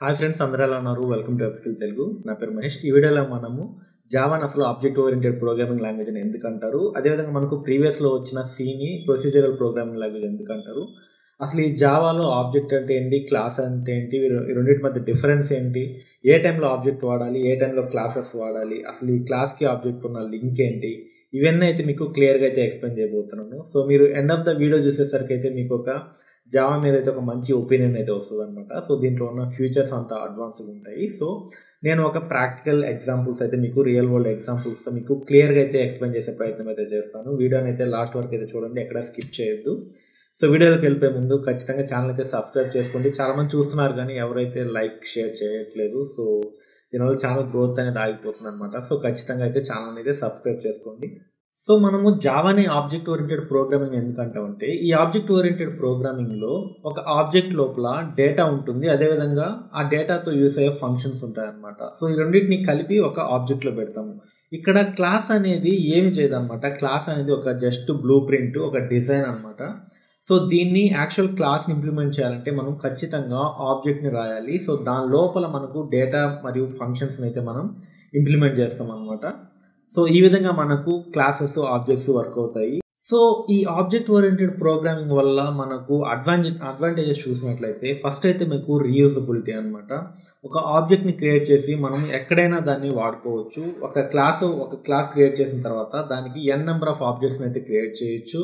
Hi friends, అందరూ ఎలా ఉన్నారు? Welcome to Webskill Telugu. నా పేరు మహేష్. ఈ వీడియోలో మనము జావాని అసలు ఆబ్జెక్ట్ ఓరియంటెడ్ ప్రోగ్రామింగ్ లాంగ్వేజ్ అని ఎందుకు అంటారు, అదేవిధంగా మనకు ప్రీవియస్లో వచ్చిన సిని ప్రొసీజరల్ ప్రోగ్రామింగ్ లాంగ్వేజ్ ఎందుకు అంటారు, అసలు ఈ జావాలో ఆబ్జెక్ట్ అంటే ఏంటి, క్లాస్ అంటే ఏంటి, ఈ రెండింటి మధ్య డిఫరెన్స్ ఏంటి, ఏ టైంలో ఆబ్జెక్ట్ వాడాలి, ఏ టైంలో క్లాసెస్ వాడాలి, అసలు ఈ క్లాస్కి ఆబ్జెక్ట్ ఉన్న లింక్ ఏంటి, ఇవన్నీ అయితే మీకు క్లియర్గా అయితే ఎక్స్ప్లెయిన్ చేయబోతున్నాను. సో మీరు ఎండ్ ఆఫ్ ద వీడియో చూసేసరికి అయితే మీకు ఒక జావా మీద అయితే ఒక మంచి ఒపీనియన్ అయితే వస్తుంది అనమాట. సో దీంట్లో ఉన్న ఫ్యూచర్స్ అంతా అడ్వాన్స్డ్ ఉంటాయి. సో నేను ఒక ప్రాక్టికల్ ఎగ్జాంపుల్స్ అయితే మీకు రియల్ వరల్డ్ ఎగ్జాంపుల్స్తో మీకు క్లియర్గా అయితే ఎక్స్ప్లెయిన్ చేసే ప్రయత్నం అయితే చేస్తాను. వీడియోని అయితే లాస్ట్ వరకు అయితే చూడండి, ఎక్కడ స్కిప్ చేయొద్దు. సో వీడియోలోకి వెళ్ళిపోయే ముందు ఖచ్చితంగా ఛానల్ అయితే సబ్స్క్రైబ్ చేసుకోండి. చాలామంది చూస్తున్నారు కానీ ఎవరైతే లైక్ షేర్ చేయట్లేదు. సో దీనివల్ల ఛానల్ గ్రోత్ అనేది ఆగిపోతుంది అనమాట. సో ఖచ్చితంగా అయితే ఛానల్ అయితే సబ్స్క్రైబ్ చేసుకోండి. సో మనము జావాని ఆబ్జెక్ట్ ఓరియంటెడ్ ప్రోగ్రామింగ్ ఎందుకంటామంటే, ఈ ఆబ్జెక్ట్ ఓరియంటెడ్ ప్రోగ్రామింగ్లో ఒక ఆబ్జెక్ట్ లోపల డేటా ఉంటుంది, అదేవిధంగా ఆ డేటాతో యూస్ అయ్యే ఫంక్షన్స్ ఉంటాయన్నమాట. సో ఈ రెండింటిని కలిపి ఒక ఆబ్జెక్ట్లో పెడతాము. ఇక్కడ క్లాస్ అనేది ఏమి చేయదన్నమాట. క్లాస్ అనేది ఒక జస్ట్ బ్లూ ప్రింట్, ఒక డిజైన్ అనమాట. సో దీన్ని యాక్చువల్ క్లాస్ని ఇంప్లిమెంట్ చేయాలంటే మనం ఖచ్చితంగా ఆబ్జెక్ట్ని రాయాలి. సో దాని లోపల మనకు డేటా మరియు ఫంక్షన్స్ని అయితే మనం ఇంప్లిమెంట్ చేస్తాం అనమాట. సో ఈ విధంగా మనకు క్లాసెస్, ఆబ్జెక్ట్స్ వర్క్ అవుతాయి. సో ఈ ఆబ్జెక్ట్ ఓరియంటెడ్ ప్రోగ్రామింగ్ వల్ల మనకు అడ్వాంటేజెస్ చూసినట్లయితే, ఫస్ట్ అయితే మీకు రీయూజబిలిటీ అనమాట. ఒక ఆబ్జెక్ట్ని క్రియేట్ చేసి మనం ఎక్కడైనా దాన్ని వాడుకోవచ్చు. ఒక క్లాస్ క్రియేట్ చేసిన తర్వాత దానికి n నెంబర్ ఆఫ్ ఆబ్జెక్ట్స్ని అయితే క్రియేట్ చేయొచ్చు.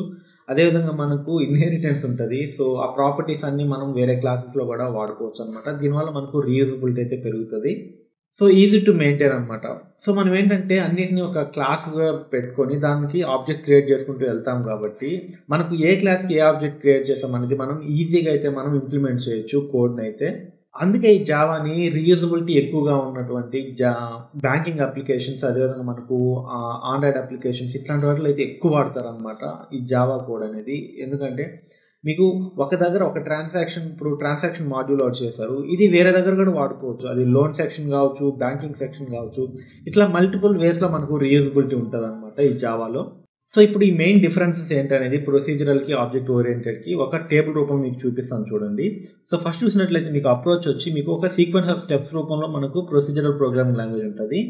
అదేవిధంగా మనకు ఇన్హెరిటెన్స్ ఉంటుంది. సో ఆ ప్రాపర్టీస్ అన్నీ మనం వేరే క్లాసెస్లో కూడా వాడుకోవచ్చు అనమాట. దీనివల్ల మనకు రీయూజబిలిటీ అయితే పెరుగుతుంది. సో ఈజీ టు మెయింటైన్ అనమాట. సో మనం ఏంటంటే అన్నిటిని ఒక క్లాస్గా పెట్టుకొని దానికి ఆబ్జెక్ట్ క్రియేట్ చేసుకుంటూ వెళ్తాం కాబట్టి మనకు ఏ క్లాస్కి ఏ ఆబ్జెక్ట్ క్రియేట్ చేస్తాం అనేది మనం ఈజీగా అయితే మనం ఇంప్లిమెంట్ చేయొచ్చు కోడ్ని అయితే. అందుకే ఈ జావాని రీయూజబిలిటీ ఎక్కువగా ఉన్నటువంటి బ్యాంకింగ్ అప్లికేషన్స్, అదేవిధంగా మనకు ఆండ్రాయిడ్ అప్లికేషన్స్, ఇట్లాంటి వాటిలో అయితే ఎక్కువ వాడతారు అనమాట ఈ జావా కోడ్ అనేది. ఎందుకంటే మీకు ఒక దగ్గర ఒక ట్రాన్సాక్షన్ మాడ్యూల్ అవుట్ చేశారు, ఇది వేరే దగ్గర కూడా వాడుకోవచ్చు. అది లోన్ సెక్షన్ కావచ్చు, బ్యాంకింగ్ సెక్షన్ కావచ్చు, ఇట్లా మల్టిపుల్ వేస్లో మనకు రీయూజబిలిటీ ఉంటుంది అనమాట ఈ జావాలో. సో ఇప్పుడు ఈ మెయిన్ డిఫరెన్సెస్ ఏంటనేది ప్రొసీజరల్కి, ఆబ్జెక్ట్ ఓరియంటెడ్కి ఒక టేబుల్ రూపం మీకు చూపిస్తాను చూడండి. సో ఫస్ట్ చూసినట్లయితే మీకు అప్రోచ్ వచ్చి మీకు ఒక సీక్వెన్స్ ఆఫ్ స్టెప్స్ రూపంలో మనకు ప్రొసీజరల్ ప్రోగ్రామింగ్ లాంగ్వేజ్ ఉంటుంది.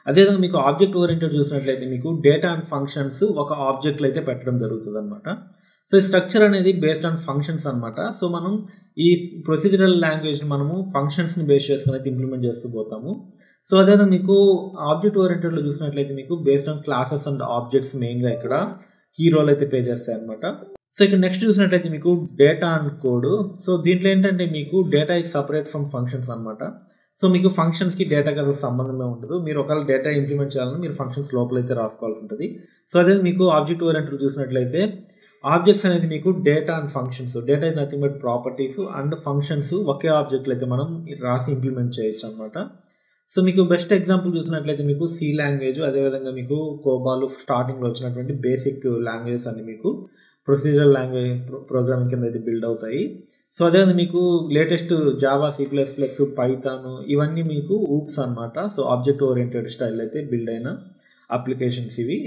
అదేవిధంగా మీకు ఆబ్జెక్ట్ ఓరియంటెడ్ చూసినట్లయితే మీకు డేటా అండ్ ఫంక్షన్స్ ఒక ఆబ్జెక్ట్లో అయితే పెట్టడం జరుగుతుంది అనమాట. సో ఈ స్ట్రక్చర్ అనేది బేస్డ్ ఆన్ ఫంక్షన్స్ అనమాట. సో మనం ఈ ప్రొసీజరల్ లాంగ్వేజ్ని మనము ఫంక్షన్స్ని బేస్ చేసుకుని అయితే ఇంప్లిమెంట్ చేస్తూ పోతాము. సో అదేవిధంగా మీకు ఆబ్జెక్ట్ ఓరియంటెడ్లో చూసినట్లయితే మీకు based on classes and objects మెయిన్గా ఇక్కడ కీ రోల్ అయితే ప్లే చేస్తాయి అనమాట. సో ఇక్కడ నెక్స్ట్ చూసినట్లయితే మీకు డేటా అండ్ కోడ్. సో దీంట్లో ఏంటంటే మీకు data is separate from functions అనమాట. సో మీకు ఫంక్షన్స్కి డేటాకి అసలు సంబంధమే ఉండదు. మీరు ఒకవేళ డేటా ఇంప్లిమెంట్ చేయాలని మీరు ఫంక్షన్స్ లోపల అయితే రాసుకోవాల్సి ఉంటుంది. సో అదే మీకు ఆబ్జెక్ట్ ఓరియంటెడ్ చూసినట్లయితే ఆబ్జెక్ట్స్ అనేది మీకు data and functions, data is nothing but properties, and functions ఒకే ఆబ్జెక్ట్లు అయితే మనం రాసి ఇంప్లిమెంట్ చేయొచ్చు అనమాట. సో మీకు బెస్ట్ ఎగ్జాంపుల్ చూసినట్లయితే మీకు సి లాంగ్వేజ్, అదేవిధంగా మీకు కోబాల్ స్టార్టింగ్లో వచ్చినటువంటి బేసిక్ లాంగ్వేజెస్ అన్ని మీకు ప్రొసీజరల్ లాంగ్వేజ్ ప్రోగ్రామింగ్ కింద అయితే బిల్డ్ అవుతాయి. సో అదేవిధంగా మీకు లేటెస్ట్ జావా, C++, పైథాన్, ఇవన్నీ మీకు ఊప్స్ అనమాట. సో ఆబ్జెక్ట్ ఓరియంటెడ్ స్టైల్ అయితే బిల్డ్ అయిన అప్లికేషన్స్ ఇవి.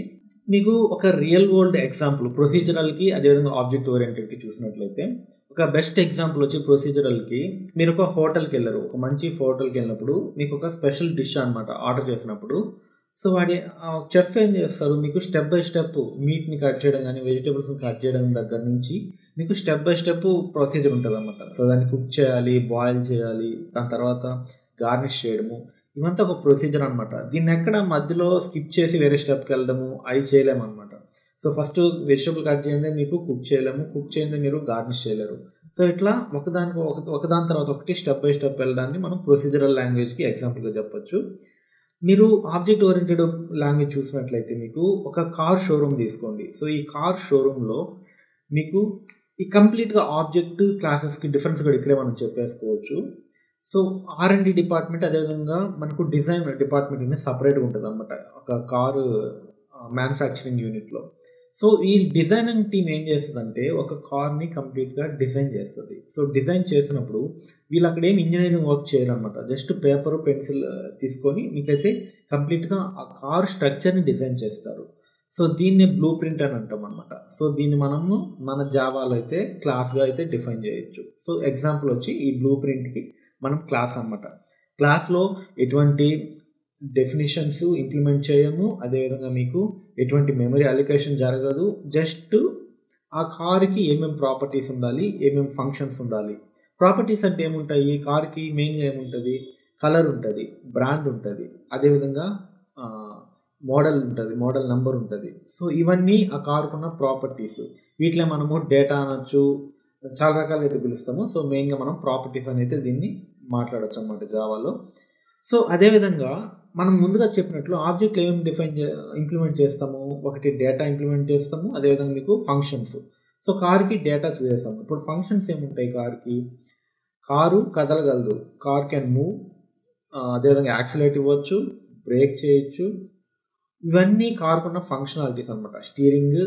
మీకు ఒక రియల్ వరల్డ్ ఎగ్జాంపుల్ ప్రొసీజరల్కి, అదేవిధంగా ఆబ్జెక్ట్ ఓరియంటెడ్కి చూసినట్లయితే ఒక బెస్ట్ ఎగ్జాంపుల్ వచ్చి ప్రొసీజరల్కి, మీరు ఒక హోటల్కి వెళ్ళారు, ఒక మంచి హోటల్కి వెళ్ళినప్పుడు మీకు ఒక స్పెషల్ డిష్ అనమాట ఆర్డర్ చేసినప్పుడు. సో వాడి చెఫ్ ఏం చేస్తారు, మీకు స్టెప్ బై స్టెప్ మీట్ని కట్ చేయడం కానీ, వెజిటేబుల్స్ని కట్ చేయడం దగ్గర నుంచి మీకు స్టెప్ బై స్టెప్ ప్రొసీజర్ ఉంటుంది అనమాట. సో దాన్ని కుక్ చేయాలి, బాయిల్ చేయాలి, దాని తర్వాత గార్నిష్ చేయడము, ఇవంతా ఒక ప్రొసీజర్ అనమాట. దీన్ని ఎక్కడ మధ్యలో స్కిప్ చేసి వేరే స్టెప్కి వెళ్ళడము అవి చేయలేము అనమాట. సో ఫస్ట్ వెజిటబుల్ కట్ చేయండి, మీకు కుక్ చేయలేము, కుక్ చేయండి మీరు గార్నిష్ చేయలేరు. సో ఇట్లా ఒకదాని తర్వాత ఒకటి స్టెప్ బై స్టెప్ వెళ్ళడాన్ని మనం ప్రొసీజరల్ లాంగ్వేజ్కి ఎగ్జాంపుల్గా చెప్పొచ్చు. మీరు ఆబ్జెక్ట్ ఓరియంటెడ్ లాంగ్వేజ్ చూసినట్లయితే మీకు ఒక కార్ షోరూమ్ తీసుకోండి. సో ఈ కార్ షోరూంలో మీకు ఈ కంప్లీట్గా ఆబ్జెక్ట్ క్లాసెస్కి డిఫరెన్స్ కూడా ఇక్కడే మనం చెప్పేసుకోవచ్చు. సో R&D డిపార్ట్మెంట్, అదేవిధంగా మనకు డిజైన్ డిపార్ట్మెంట్ అనేది సపరేట్గా ఉంటుంది అనమాట ఒక కారు మ్యానుఫ్యాక్చరింగ్ యూనిట్లో. సో ఈ డిజైనింగ్ టీమ్ ఏం చేస్తుందంటే ఒక కార్ని కంప్లీట్గా డిజైన్ చేస్తుంది. సో డిజైన్ చేసినప్పుడు వీళ్ళు అక్కడ ఏం ఇంజనీరింగ్ వర్క్ చేయరు అనమాట. జస్ట్ పేపరు, పెన్సిల్ తీసుకొని మీకైతే కంప్లీట్గా ఆ కార్ స్ట్రక్చర్ని డిజైన్ చేస్తారు. సో దీన్ని బ్లూ ప్రింట్ అని అంటాం అనమాట. సో దీన్ని మన జావాలో అయితే క్లాస్గా అయితే డిఫైన్ చేయొచ్చు. సో ఎగ్జాంపుల్ వచ్చి ఈ బ్లూ ప్రింట్కి మనం క్లాస్ అనమాట. క్లాస్లో ఎటువంటి డెఫినిషన్స్ ఇంప్లిమెంట్ చేయము, అదేవిధంగా మీకు ఎటువంటి మెమరీ అలికేషన్ జరగదు. జస్ట్ ఆ కార్కి ఏమేమి ప్రాపర్టీస్ ఉండాలి, ఏమేమి ఫంక్షన్స్ ఉండాలి. ప్రాపర్టీస్ అంటే ఏముంటాయి, కార్కి మెయిన్గా ఏముంటుంది, కలర్ ఉంటుంది, బ్రాండ్ ఉంటుంది, అదేవిధంగా మోడల్ ఉంటుంది, మోడల్ నెంబర్ ఉంటుంది. సో ఇవన్నీ ఆ కారుకున్న ప్రాపర్టీస్. వీటిలో మనము డేటా అనొచ్చు, చాలా రకాలుగా అయితే పిలుస్తాము. సో మెయిన్గా మనం ప్రాపర్టీస్ అనేది దీన్ని మాట్లాడచ్చు అన్నమాట జావాలో. సో అదేవిధంగా మనం ముందుగా చెప్పినట్లు ఆబ్జెక్ట్లు ఏమేమి ఇంప్లిమెంట్ చేస్తాము, ఒకటి డేటా ఇంప్లిమెంట్ చేస్తాము, అదేవిధంగా మీకు ఫంక్షన్స్. సో కార్కి డేటా చూసేస్తాము. ఇప్పుడు ఫంక్షన్స్ ఏముంటాయి కార్కి, కారు కదలగలదు, కార్ కెన్ మూవ్, అదేవిధంగా యాక్సిలేట్ ఇవ్వచ్చు, బ్రేక్ చేయొచ్చు. ఇవన్నీ కారుకున్న ఫంక్షనాలిటీస్ అనమాట. స్టీరింగ్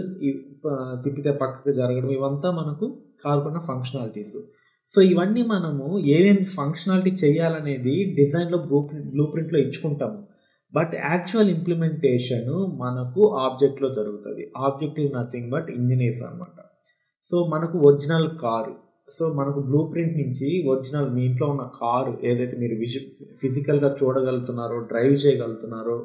తిప్పితే పక్కకు జరగడం, ఇవంతా మనకు కారుకున్న ఫంక్షనాలిటీస్. సో ఇవన్నీ మనము ఏమేమి ఫంక్షనాలిటీ చేయాలనేది డిజైన్లో బ్లూ ప్రింట్లో ఇచ్చుకుంటాము. బట్ యాక్చువల్ ఇంప్లిమెంటేషన్ మనకు ఆబ్జెక్ట్లో జరుగుతుంది. Object is nothing but engineers అనమాట. సో మనకు ఒరిజినల్ కారు, సో మనకు బ్లూ ప్రింట్ నుంచి ఒరిజినల్ మీ ఇంట్లో ఉన్న కారు ఏదైతే మీరు ఫిజికల్గా చూడగలుగుతున్నారో, డ్రైవ్ చేయగలుగుతున్నారో,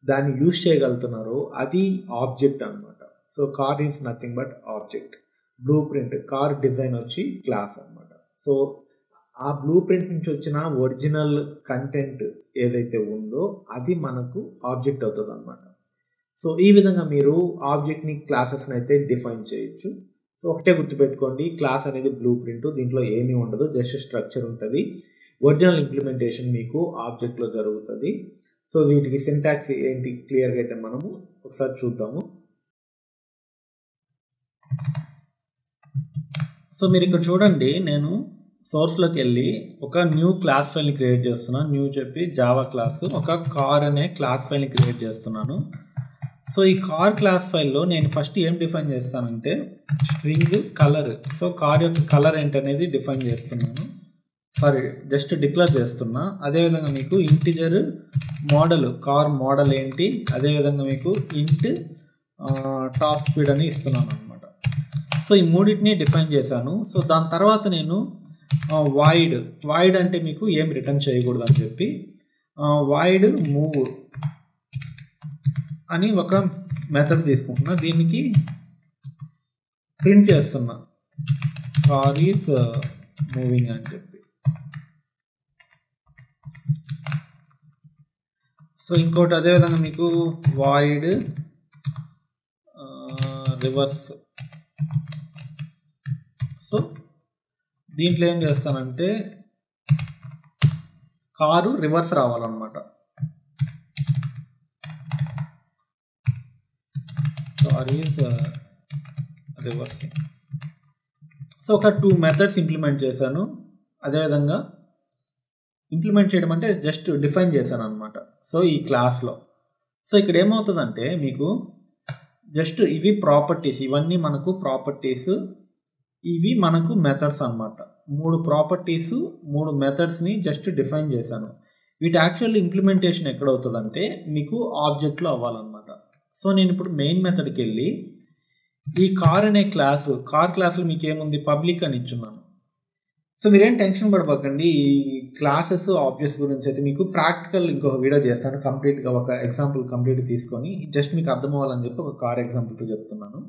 దాన్ని యూజ్ చేయగలుగుతున్నారో అది ఆబ్జెక్ట్ అనమాట. So car is nothing but object. Blue print car design వచ్చి క్లాస్ అనమాట. సో ఆ బ్లూ ప్రింట్ నుంచి వచ్చిన ఒరిజినల్ కంటెంట్ ఏదైతే ఉందో అది మనకు ఆబ్జెక్ట్ అవుతుంది అనమాట. సో ఈ విధంగా మీరు ఆబ్జెక్ట్ని క్లాసెస్ని అయితే డిఫైన్ చేయొచ్చు. సో ఒకటే గుర్తుపెట్టుకోండి, క్లాస్ అనేది బ్లూ ప్రింట్, దీంట్లో ఏమీ ఉండదు, జస్ట్ స్ట్రక్చర్ ఉంటుంది. ఒరిజినల్ ఇంప్లిమెంటేషన్ మీకు ఆబ్జెక్ట్లో జరుగుతుంది. సో వీటికి సింటాక్స్ ఏంటి క్లియర్గా అయితే మనము ఒకసారి చూద్దాము. సో మీరు ఇక్కడ చూడండి, నేను సోర్స్లోకి వెళ్ళి ఒక న్యూ క్లాస్ ఫైల్ని క్రియేట్ చేస్తున్నాను. న్యూ చెప్పి జావా క్లాస్ ఒక కార్ అనే క్లాస్ ఫైల్ని క్రియేట్ చేస్తున్నాను. సో ఈ కార్ క్లాస్ ఫైల్లో నేను ఫస్ట్ ఏం డిఫైన్ చేస్తానంటే స్ట్రింగ్ కలర్. సో కార్ యొక్క కలర్ ఏంటనేది డిఫైన్ చేస్తున్నాను, జస్ట్ డిక్లేర్ చేస్తున్నా. అదేవిధంగా మీకు ఇంటిజర్ మోడల్, కార్ మోడల్ ఏంటి, అదేవిధంగా మీకు ఇంట్ టాప్ స్పీడ్ అని ఇస్తున్నాను అనమాట. సో ఈ మూడింటిని డిఫైన్ చేశాను. సో దాని తర్వాత నేను వాయిడ్ అంటే మీకు ఏం రిటర్న్ చేయకూడదు అని చెప్పి వాయిడ్ మూవ్ అని ఒక మెథడ్ తీసుకుంటున్నా. దీనికి ప్రింట్ చేస్తున్నా కార్ ఈజ్ మూవింగ్ అని చెప్పి. సో ఇంకోటి అదేవిధంగా మీకు వాయిడ్ రివర్స్. సో దీంట్లో ఏం చేస్తానంటే కారు రివర్స్ రావాలన్నమాట. Car is reversing. సో ఒక 2 మెథడ్స్ ఇంప్లిమెంట్ చేశాను. అదేవిధంగా ఇంప్లిమెంట్ చేయడం అంటే జస్ట్ డిఫైన్ చేశాను అనమాట. సో ఈ క్లాస్లో సో ఇక్కడ ఏమవుతుందంటే మీకు జస్ట్ ఇవి ప్రాపర్టీస్, ఇవన్నీ మనకు ప్రాపర్టీస్, ఇవి మనకు మెథడ్స్ అనమాట. 3 ప్రాపర్టీస్ 3 మెథడ్స్ని జస్ట్ డిఫైన్ చేశాను. వీటి యాక్చువల్ ఇంప్లిమెంటేషన్ ఎక్కడవుతుందంటే మీకు ఆబ్జెక్ట్లో అవ్వాలన్నమాట. సో నేను ఇప్పుడు మెయిన్ మెథడ్కి వెళ్ళి ఈ కార్ అనే కార్ క్లాస్లో మీకు ఏముంది, పబ్లిక్ అని ఇచ్చున్నాను. సో మీరేం టెన్షన్ పడబోకండి, ఈ క్లాసెస్ ఆబ్జెక్ట్స్ గురించి అయితే మీకు ప్రాక్టికల్ ఇంకొక వీడియో చేస్తాను. కంప్లీట్గా ఒక ఎగ్జాంపుల్ కంప్లీట్ తీసుకొని జస్ట్ మీకు అర్థం అవ్వాలని చెప్పి ఒక కార్ ఎగ్జాంపుల్తో చెప్తున్నాను.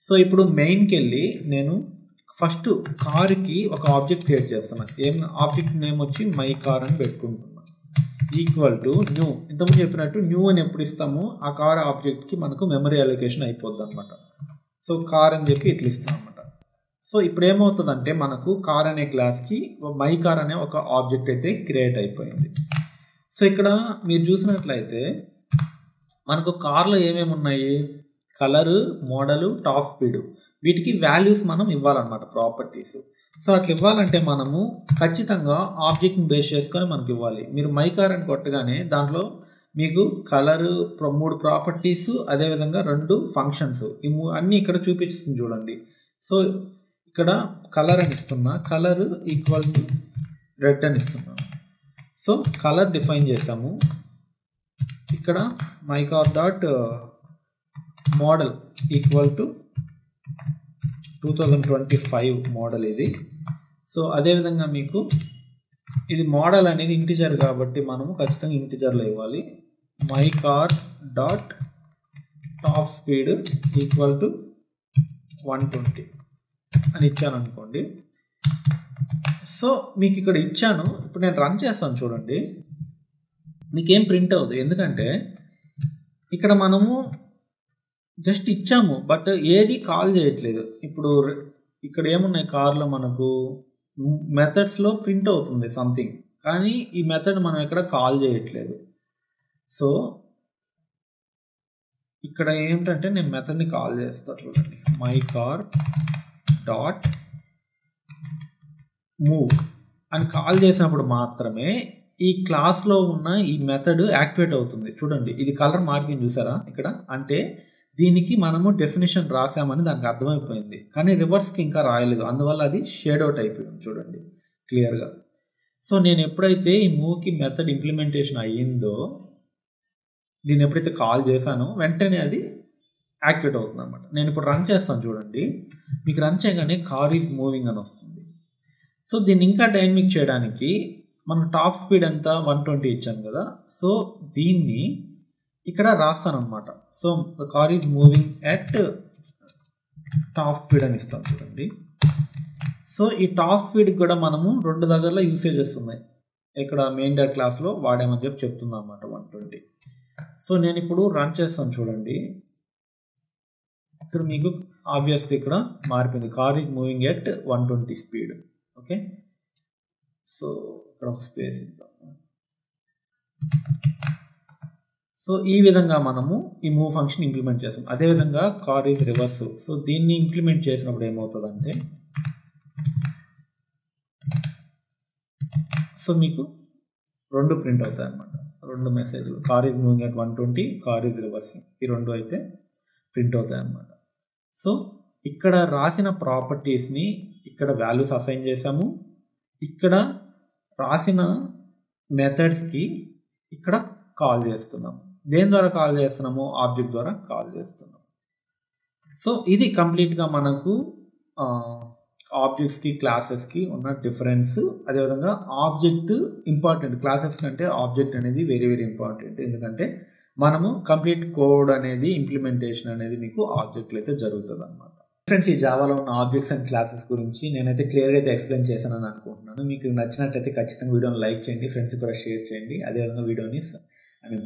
సో ఇప్పుడు మెయిన్కి వెళ్ళి నేను ఫస్ట్ కార్కి ఒక ఆబ్జెక్ట్ క్రియేట్ చేస్తున్నాను. ఏం ఆబ్జెక్ట్ నేమ్ వచ్చి మై కార్ అని పెట్టుకుంటున్నాను. Equal to new. ఇంతకుముందు చెప్పినట్టు న్యూ అని ఎప్పుడు ఇస్తామో ఆ కార్ ఆబ్జెక్ట్కి మనకు మెమరీ అలొకేషన్ అయిపోద్ది అనమాట. సో కార్ అని చెప్పి ఇట్లా ఇస్తాం అనమాట. సో ఇప్పుడు ఏమవుతుందంటే మనకు కార్ అనే క్లాస్కి మై కార్ అనే ఒక ఆబ్జెక్ట్ అయితే క్రియేట్ అయిపోయింది. సో ఇక్కడ మీరు చూసినట్లయితే మనకు కార్లో ఏమేమి ఉన్నాయి, కలరు, మోడలు, టాప్ స్పీడ్, వీటికి వాల్యూస్ మనం ఇవ్వాలన్నమాట, ప్రాపర్టీస్. సో అట్లా ఇవ్వాలంటే మనము ఖచ్చితంగా ఆబ్జెక్ట్ని బేస్ చేసుకొని మనకి ఇవ్వాలి. మీరు మై కార్ అని కొట్టగానే దాంట్లో మీకు కలరు 3 ప్రాపర్టీస్, అదేవిధంగా 2 ఫంక్షన్స్, ఈ అన్నీ ఇక్కడ చూపిస్తుంది చూడండి. సో ఇక్కడ కలర్ అని ఇస్తున్నా, కలర్ ఈక్వల్ టు రెడ్ అని ఇస్తున్నాను. సో కలర్ డిఫైన్ చేసాము. ఇక్కడ my car dot model equal to 2025 model ఇది. సో అదేవిధంగా మీకు ఇది మోడల్ అనేది ఇంటిజర్ కాబట్టి మనము ఖచ్చితంగా ఇంటిజర్లో ఇవ్వాలి. My car dot top speed equal to 120 అని ఇచ్చాను అనుకోండి. సో మీకు ఇక్కడ ఇచ్చాను. ఇప్పుడు నేను రన్ చేస్తాను చూడండి. మీకేం ప్రింట్ అవ్వదు, ఎందుకంటే ఇక్కడ మనము జస్ట్ ఇచ్చాము బట్ ఏది కాల్ చేయట్లేదు. ఇప్పుడు ఇక్కడ ఏమున్నాయి కార్లో మనకు మెథడ్స్లో ప్రింట్ అవుతుంది సంథింగ్, కానీ ఈ మెథడ్ మనం ఇక్కడ కాల్ చేయట్లేదు. సో ఇక్కడ ఏంటంటే నేను మెథడ్ని కాల్ చేస్తాను చూడండి. మై కార్ డాట్ మూవ్ అని కాల్ చేసినప్పుడు మాత్రమే ఈ క్లాస్లో ఉన్న ఈ మెథడ్ యాక్టివేట్ అవుతుంది. చూడండి ఇది కలర్ మార్కింగ్ చూసారా ఇక్కడ, అంటే దీనికి మనము డెఫినేషన్ రాసామని దానికి అర్థమైపోయింది, కానీ రివర్స్కి ఇంకా రాయలేదు, అందువల్ల అది షేడ్ అవుట్ అయిపోయింది చూడండి క్లియర్గా. సో నేను ఎప్పుడైతే ఈ మూవ్కి మెథడ్ ఇంప్లిమెంటేషన్ అయ్యిందో, దీన్ని ఎప్పుడైతే కాల్ చేశానో వెంటనే అది యాక్టివేట్ అవుతుంది అనమాట. నేను ఇప్పుడు రన్ చేస్తాను చూడండి. మీకు రన్ చేయగానే కార్ ఈజ్ మూవింగ్ అని వస్తుంది. సో దీన్ని ఇంకా డైనమిక్ చేయడానికి మనం టాప్ స్పీడ్ ఎంత 120 ఇచ్చాను కదా, సో దీన్ని ఇక్కడ రాస్తాను అనమాట. So the car is moving at top speed అని ఇస్తాను చూడండి. సో ఈ టాప్ స్పీడ్కి కూడా మనము 2 దగ్గరలో యూసేజెస్ ఉన్నాయి. ఇక్కడ మెయిన్ డాట్ క్లాస్లో వాడామని చెప్పి చెప్తున్నాం అన్నమాట 120. సో నేను ఇప్పుడు రన్ చేస్తాను చూడండి. ఇక్కడ మీకు ఆబ్వియస్గా ఇక్కడ మారిపోయింది, car is moving at 120 speed. Okay, so ఇక్కడ ఒక స్పేస్ ఇద్దాం. సో ఈ విధంగా మనము ఈ మూవ్ ఫంక్షన్ ఇంప్లిమెంట్ చేస్తాం. అదేవిధంగా కార్ ఈజ్ రివర్స్. సో దీన్ని ఇంప్లిమెంట్ చేసినప్పుడు ఏమవుతుందంటే, సో మీకు 2 ప్రింట్ అవుతాయి అన్నమాట, 2 మెసేజ్లు. Car is moving at 120, car is reversing, ఈ 2 అయితే ప్రింట్ అవుతాయి అన్నమాట. సో ఇక్కడ రాసిన ప్రాపర్టీస్ని ఇక్కడ వాల్యూస్ అసైన్ చేసాము, ఇక్కడ రాసిన మెథడ్స్కి ఇక్కడ కాల్ చేస్తున్నాము. దేని ద్వారా కాల్ చేస్తున్నాము? ఆబ్జెక్ట్ ద్వారా కాల్ చేస్తున్నాం. సో ఇది కంప్లీట్గా మనకు ఆబ్జెక్ట్స్కి క్లాసెస్కి ఉన్న డిఫరెన్స్. అదేవిధంగా ఆబ్జెక్ట్ ఇంపార్టెంట్, క్లాసెస్ కంటే ఆబ్జెక్ట్ అనేది వెరీ వెరీ ఇంపార్టెంట్, ఎందుకంటే మనము కంప్లీట్ కోడ్ అనేది ఇంప్లిమెంటేషన్ అనేది మీకు ఆబ్జెక్ట్లో అయితే జరుగుతుంది అన్నమాట. ఫ్రెండ్స్, ఈ జావాలో ఉన్న ఆబ్జెక్ట్స్ అండ్ క్లాసెస్ గురించి నేనైతే క్లియర్గా అయితే ఎక్స్ప్లెయిన్ చేశానని అనుకుంటున్నాను. మీకు నచ్చినట్లయితే ఖచ్చితంగా వీడియోని లైక్ చేయండి, ఫ్రెండ్స్కి కూడా షేర్ చేయండి. అదేవిధంగా వీడియోని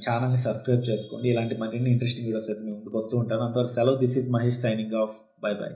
ఛానల్ని సబ్స్క్రైబ్ చేసుకోండి. ఇలాంటి మరిన్ని ఇంట్రెస్టింగ్ వీడియోస్ అయితే మేము ముందుకు వస్తూ ఉంటాను. అంతవరకు సెలవు. This is Mahesh signing off. By by.